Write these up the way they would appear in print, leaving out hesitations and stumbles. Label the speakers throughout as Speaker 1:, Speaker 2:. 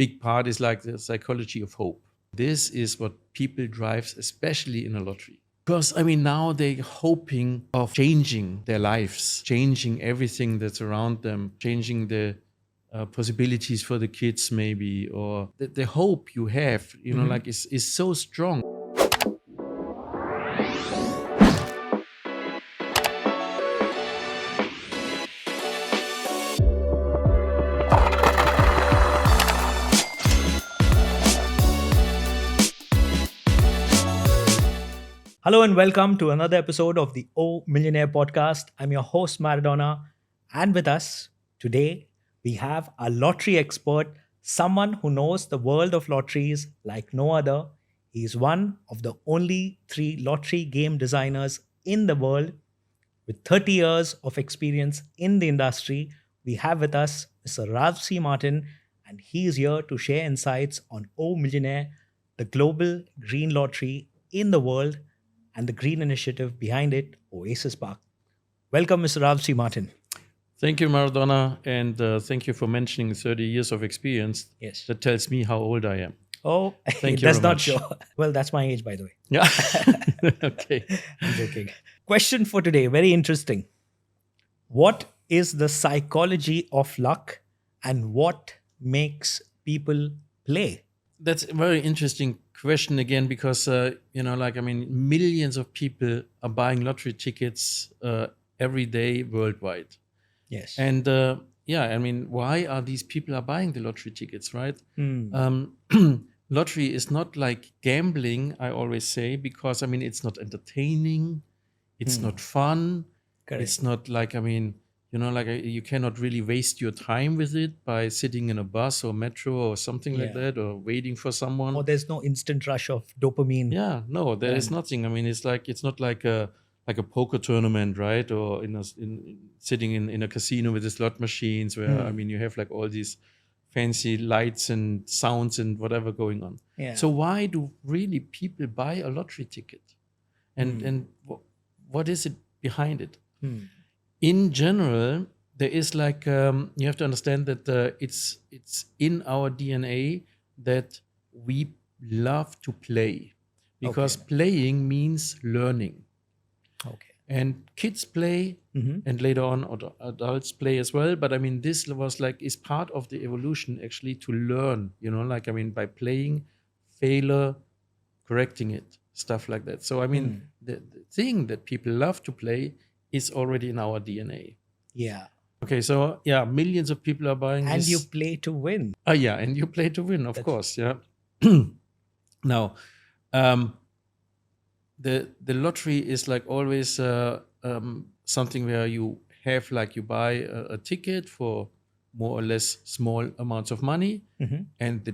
Speaker 1: big part is like the psychology of hope. This is what people drives, especially in a lottery. Because, I mean, now they're hoping of changing their lives, changing everything that's around them, changing the possibilities for the kids maybe, or the hope you have, like is so strong.
Speaker 2: Hello and welcome to another episode of the OMillionaire podcast. I'm your host, Maradona. And with us today, we have a lottery expert, someone who knows the world of lotteries like no other. He's one of the only 3 lottery game designers in the world. With 30 years of experience in the industry, we have with us Mr. Ralph Martin, and he is here to share insights on OMillionaire, the global green lottery in the world, and the green initiative behind it, Oasis Park. Welcome, Mr. Ralph Martin.
Speaker 1: Thank you, Maradona, and thank you for mentioning 30 years of experience.
Speaker 2: Yes.
Speaker 1: That tells me how old I am.
Speaker 2: Oh,
Speaker 1: Thank you
Speaker 2: that's
Speaker 1: very
Speaker 2: not
Speaker 1: much.
Speaker 2: sure. Well, that's my age, by the way.
Speaker 1: Yeah. Okay.
Speaker 2: I'm joking. Question for today, very interesting. What is the psychology of luck and what makes people play?
Speaker 1: That's a very interesting question again, because, millions of people are buying lottery tickets every day worldwide.
Speaker 2: Yes.
Speaker 1: And why are these people are buying the lottery tickets, right? Lottery is not like gambling, I always say, because, it's not entertaining. It's not fun.
Speaker 2: Correct.
Speaker 1: It's not like, you cannot really waste your time with it by sitting in a bus or metro or something like that, or waiting for someone.
Speaker 2: Or there's no instant rush of dopamine.
Speaker 1: Yeah, no, there is nothing. It's not like a poker tournament, right? Or sitting in a casino with the slot machines where you have like all these fancy lights and sounds and whatever going on.
Speaker 2: Yeah.
Speaker 1: So why do really people buy a lottery ticket? And what is it behind it? In general, there is like you have to understand that it's in our DNA that we love to play, because playing means learning.
Speaker 2: Okay.
Speaker 1: And kids play, and later on adults play as well. But this was is part of the evolution actually to learn. By playing, failure, correcting it, stuff like that. So the thing that people love to play is already in our DNA.
Speaker 2: Yeah.
Speaker 1: Okay, so millions of people are buying
Speaker 2: And
Speaker 1: this.
Speaker 2: you play to win.
Speaker 1: And you play to win, of course. Yeah. Now, the lottery is like always something where you have you buy a ticket for more or less small amounts of money, and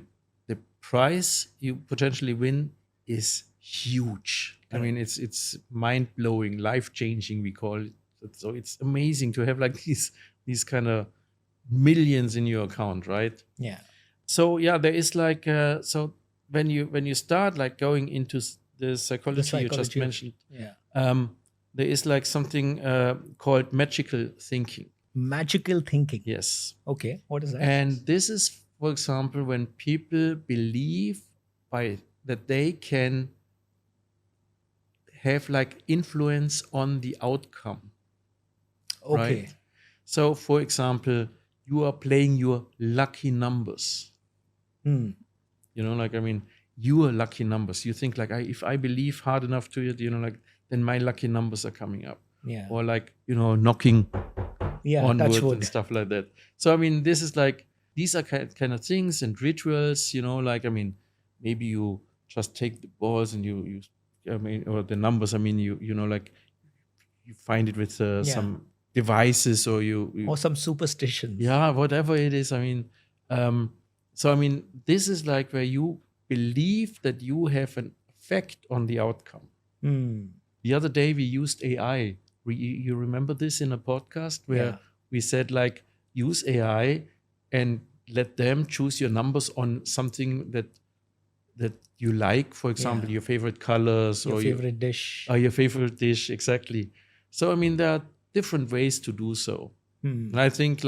Speaker 1: the prize you potentially win is huge. It's mind blowing, life changing, we call it. So it's amazing to have these kind of millions in your account, right?
Speaker 2: Yeah.
Speaker 1: So there is so when you start going into the psychology you just mentioned, there is something called magical thinking.
Speaker 2: Magical thinking.
Speaker 1: Yes.
Speaker 2: Okay. What is that?
Speaker 1: And this is, for example, when people believe that they can have influence on the outcome.
Speaker 2: Okay.
Speaker 1: Right? So, for example, you are playing your lucky numbers. Your lucky numbers. You think if I believe hard enough to it, then my lucky numbers are coming up.
Speaker 2: Yeah.
Speaker 1: Or knocking on
Speaker 2: touch
Speaker 1: wood
Speaker 2: wood
Speaker 1: and stuff like that. So this is these are kind of things and rituals. Maybe you just take the balls and you or the numbers. You find it with some devices, or
Speaker 2: or some superstitions.
Speaker 1: Yeah, whatever it is. This is where you believe that you have an effect on the outcome. The other day we used AI. You remember this in a podcast where we said use AI and let them choose your numbers on something that you like. For example, your favorite colors
Speaker 2: Your
Speaker 1: or
Speaker 2: favorite dish.
Speaker 1: your favorite dish, exactly. So there are different ways to do so. And I think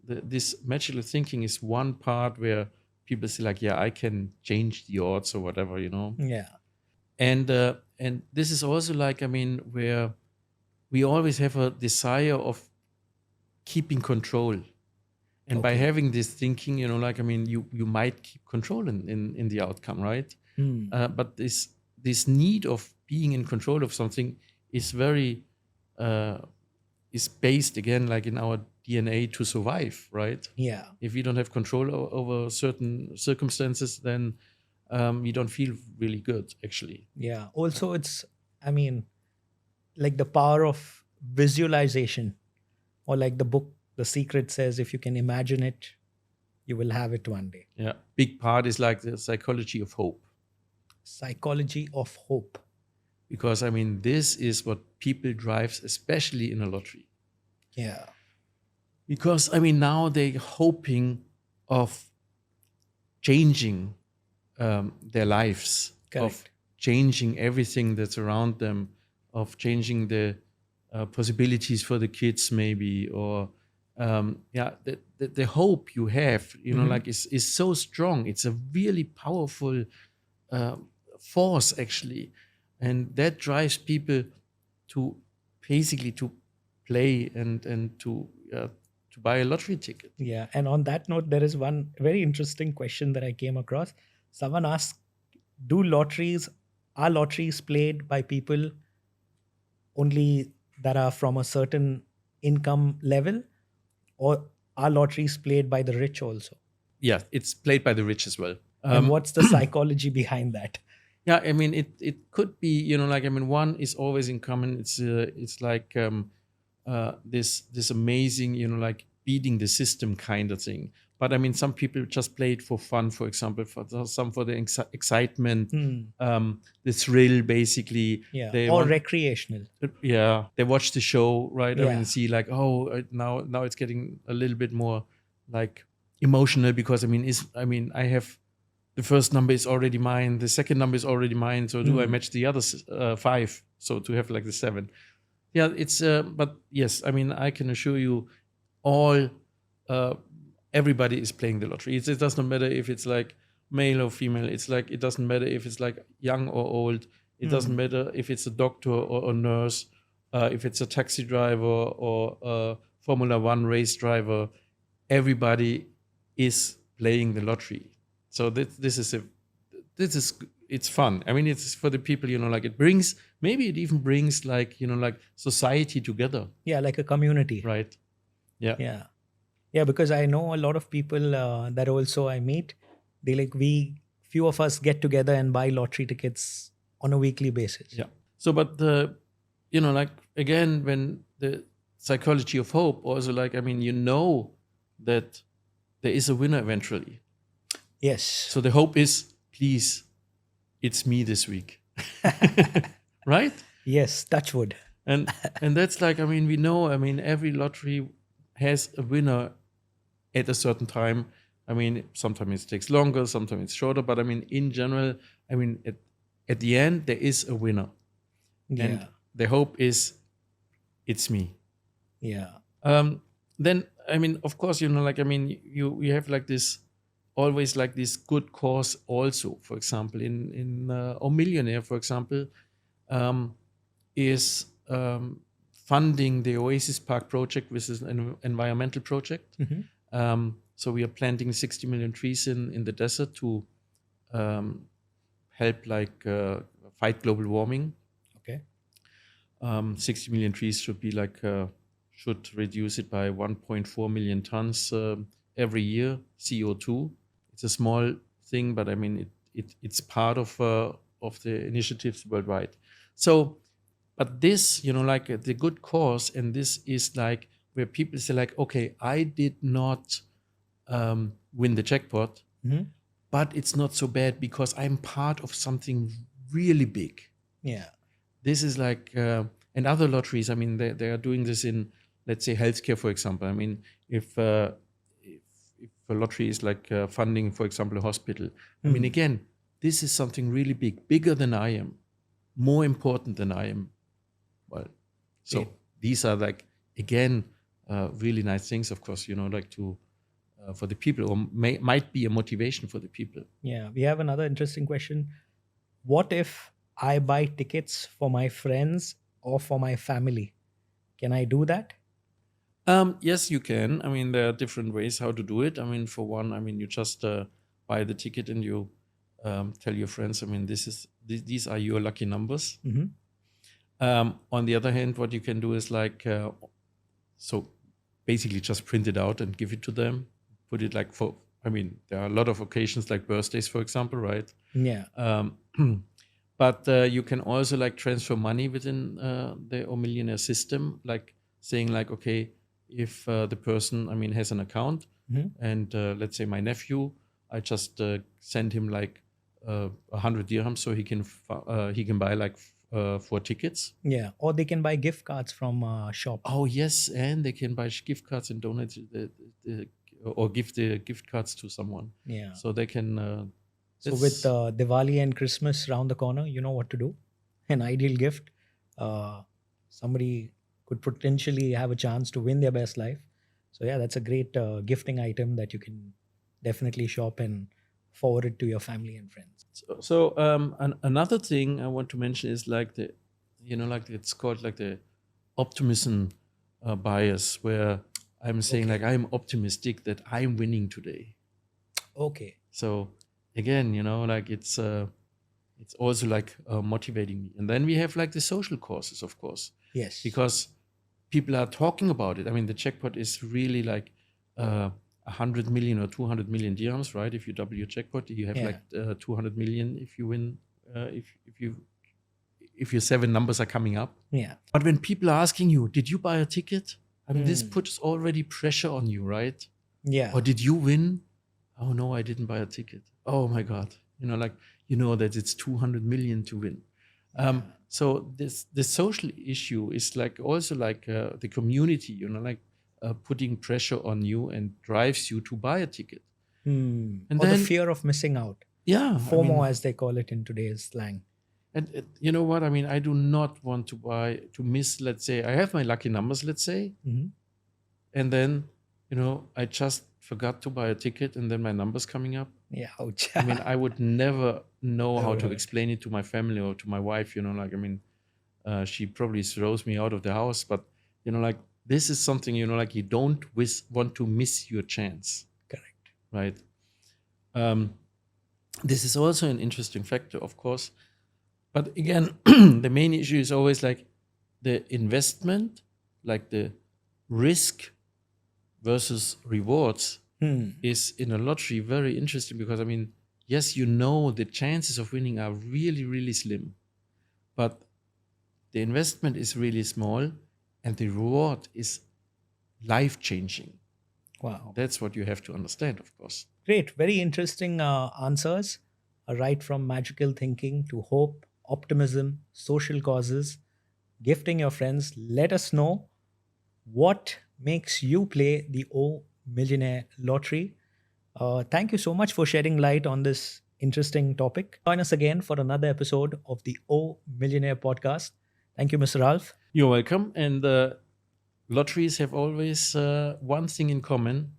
Speaker 1: this magical thinking is one part where people say like, yeah, I can change the odds or whatever,
Speaker 2: Yeah.
Speaker 1: And this is also like, I mean, where we always have a desire of keeping control. And by
Speaker 2: Okay.
Speaker 1: having this thinking, like, I mean, you might keep control in the outcome, right? But this need of being in control of something is very is based again like in our DNA to survive, right?
Speaker 2: Yeah.
Speaker 1: If we don't have control over certain circumstances, then we don't feel really good, actually.
Speaker 2: Yeah. Also, it's, I mean, like the power of visualization, or like the book, The Secret says, if you can imagine it, you will have it one day.
Speaker 1: Yeah, big part is like the psychology of hope,
Speaker 2: Psychology of hope.
Speaker 1: because I mean this is what people drives, especially in a lottery.
Speaker 2: Yeah.
Speaker 1: Because I mean now they're hoping of changing their lives, of
Speaker 2: Correct.
Speaker 1: changing everything that's around them, of changing the possibilities for the kids, maybe, or the hope you have, like is so strong. It's a really powerful uh, force, actually, and that drives people to basically to play and to buy a lottery ticket.
Speaker 2: Yeah. And on that note, there is one very interesting question that I came across. Someone asked, are lotteries played by people only that are from a certain income level, or are lotteries played by the rich also?
Speaker 1: Yeah, it's played by the rich as well.
Speaker 2: And what's the psychology behind that?
Speaker 1: Yeah, I mean, it could be, like, I mean, one is always in common. It's like this amazing, like beating the system kind of thing. But I mean, some people just play it for fun, for example, some for the excitement, the thrill, basically.
Speaker 2: Yeah.
Speaker 1: They
Speaker 2: Or
Speaker 1: want,
Speaker 2: recreational.
Speaker 1: yeah, they watch the show, right? I
Speaker 2: Yeah.
Speaker 1: mean, see like, oh, now it's getting a little bit more like emotional, because I have the first number is already mine, the second number is already mine, so do I match the other five, so to have like the seven? Yeah, it's but yes, I mean, I can assure you, all everybody is playing the lottery. It does not matter if it's like male or female. It's like, it doesn't matter if it's like young or old. It doesn't matter if it's a doctor or a nurse, if it's a taxi driver or a Formula One race driver. Everybody is playing the lottery. So it's fun. I mean, it's for the people, like maybe it even brings like, like society together.
Speaker 2: Yeah, like a community.
Speaker 1: Right. Yeah.
Speaker 2: Yeah. Yeah, because I know a lot of people that also I meet. They like, few of us get together and buy lottery tickets on a weekly basis.
Speaker 1: Yeah. So, but like again, when the psychology of hope also, like, I mean, that there is a winner eventually.
Speaker 2: Yes.
Speaker 1: So the hope is, please, it's me this week. Right?
Speaker 2: Yes, touch wood.
Speaker 1: And that's like, I mean, we know, I mean, every lottery has a winner at a certain time. I mean, sometimes it takes longer, sometimes it's shorter, but I mean, in general, I mean, at the end, there is a winner.
Speaker 2: Yeah.
Speaker 1: And the hope is, it's me.
Speaker 2: Yeah.
Speaker 1: Then, I mean, of course, like, I mean, you have like this, always like this good cause also. For example, in OMillionaire, for example, is funding the Oasis Park project, which is an environmental project. So we are planting 60 million trees in the desert to help like fight global warming.
Speaker 2: Okay.
Speaker 1: 60 million trees should be like should reduce it by 1.4 million tons every year CO2. It's a small thing, but I mean it's part of the initiatives worldwide. So, but this, like the good cause, and this is like where people say like, okay, I did not win the jackpot, but it's not so bad because I'm part of something really big.
Speaker 2: Yeah.
Speaker 1: This is like, and other lotteries, I mean, they are doing this in, let's say, healthcare, for example. I mean, if a lottery is like funding, for example, a hospital, I mean, again, this is something really big, bigger than I am, more important than I am. Well, so these are like, again, really nice things, of course, like to for the people, or might be a motivation for the people.
Speaker 2: Yeah, we have another interesting question. What if I buy tickets for my friends or for my family? Can I do that?
Speaker 1: Yes, you can. I mean, there are different ways how to do it. I mean, for one, I mean, you just buy the ticket and you tell your friends, I mean, these are your lucky numbers. On the other hand, what you can do is like, so basically just print it out and give it to them. Put it like there are a lot of occasions like birthdays, for example, right?
Speaker 2: Yeah.
Speaker 1: But you can also like transfer money within the OMillionaire system, like saying like, okay, if the person, I mean, has an account and let's say my nephew, I just send him like 100 dirhams so he can buy like 4 tickets.
Speaker 2: Yeah. Or they can buy gift cards from shop.
Speaker 1: Oh yes, and they can buy gift cards and donate or give the gift cards to someone.
Speaker 2: Yeah.
Speaker 1: So they can.
Speaker 2: So with Diwali and Christmas around the corner, you know what to do. An ideal gift. Somebody could potentially have a chance to win their best life. So yeah, that's a great gifting item that you can definitely shop and forward it to your family and friends.
Speaker 1: So another thing I want to mention is like like it's called like the optimism bias, where I'm saying like I'm optimistic that I'm winning today.
Speaker 2: Okay.
Speaker 1: So again, like it's also like motivating me. And then we have like the social causes, of course.
Speaker 2: Yes.
Speaker 1: Because people are talking about it. I mean, the jackpot is really like 100 million or 200 million dirhams, right? If you double your jackpot, you have like 200 million if you win. If your 7 numbers are coming up.
Speaker 2: Yeah.
Speaker 1: But when people are asking you, did you buy a ticket? I mean, this puts already pressure on you, right?
Speaker 2: Yeah.
Speaker 1: Or did you win? Oh no, I didn't buy a ticket. Oh my God. That it's 200 million to win. So this social issue is like also like the community, putting pressure on you and drives you to buy a ticket.
Speaker 2: And then, the fear of missing out.
Speaker 1: Yeah.
Speaker 2: FOMO, as they call it in today's slang.
Speaker 1: And you know what? I mean, I do not want to miss, let's say, I have my lucky numbers, let's say, and then, I just forgot to buy a ticket and then my number's coming up.
Speaker 2: Yeah, ouch.
Speaker 1: I mean, I would never know how to explain it to my family or to my wife, she probably throws me out of the house, but, this is something, like you don't want to miss your chance.
Speaker 2: Correct.
Speaker 1: Right. This is also an interesting factor, of course. But again, the main issue is always like the investment, like the risk versus rewards is in a lottery very interesting because, I mean, yes, the chances of winning are really, really slim, but the investment is really small and the reward is life-changing.
Speaker 2: Wow.
Speaker 1: That's what you have to understand, of course.
Speaker 2: Great. Very interesting answers, right from magical thinking to hope, optimism, social causes, gifting your friends. Let us know what makes you play the OMillionaire lottery. Thank you so much for shedding light on this interesting topic. Join us again for another episode of the OMillionaire podcast. Thank you, Mr. Ralph.
Speaker 1: You're welcome. And lotteries have always one thing in common.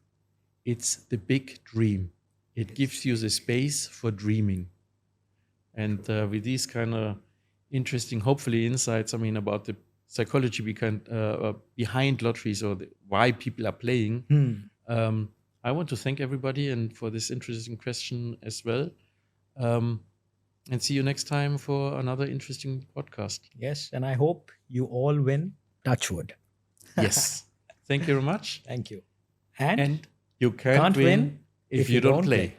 Speaker 1: It's the big dream. It gives you the space for dreaming. And with these kind of interesting, hopefully, insights, I mean, about the psychology behind lotteries or why people are playing, I want to thank everybody and for this interesting question as well. And see you next time for another interesting podcast.
Speaker 2: Yes, and I hope you all win. Touch wood.
Speaker 1: Yes. Thank you very much.
Speaker 2: Thank you.
Speaker 1: And you can't win if you don't play.